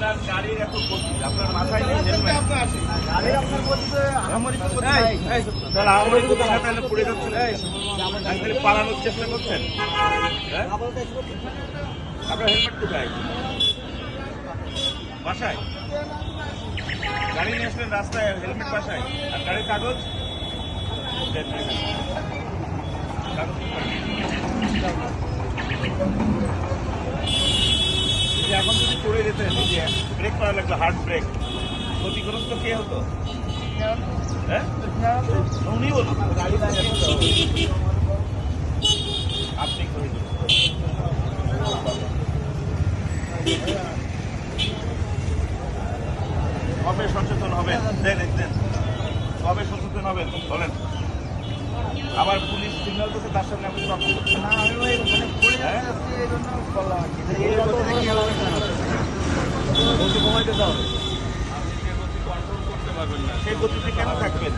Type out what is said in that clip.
আপনার গাড়ির এত গতি, আপনার মাথায় নেই হেলমেট। গাড়ির আপনার বলতে আমারই তো গতি নাই। তাহলে আমারই গতি না তাহলে পড়ে যাচ্ছেন, তাহলে পালানোর চেষ্টা করছেন। হ্যাঁ? আপনার হেলমেট কোথায়? বাসায় গাড়ি নিয়ে আসলেন, রাস্তায় হেলমেট বাসায়, আর গাড়ির কাগজ দেন না এখানে। কাগজ কোথায়? এই যে এখন যদি পড়ে যেতেন, এই যে ব্রেক করা লাগলো, হার্ড ব্রেক, ক্ষতিগ্রস্ত কে হতো? হ্যাঁ, উনি বলুন। আপনি কবে সচেতন হবেন? দেন কবে সচেতন হবেন বলেন? আবার পুলিশ সিগন্যাল করতে, তার সামনে আপনি তর্ক করছেন। না, আমি ওই মানে পড়ে যাচ্ছি, এই জন্য বললাম আর কি। এই গতি দেখে গেলাম না। গতি কমাইতে দাও। আপনি যে গতি কন্ট্রোল করতে পারবেন না, সেই গতিতে কেন থাকবেন?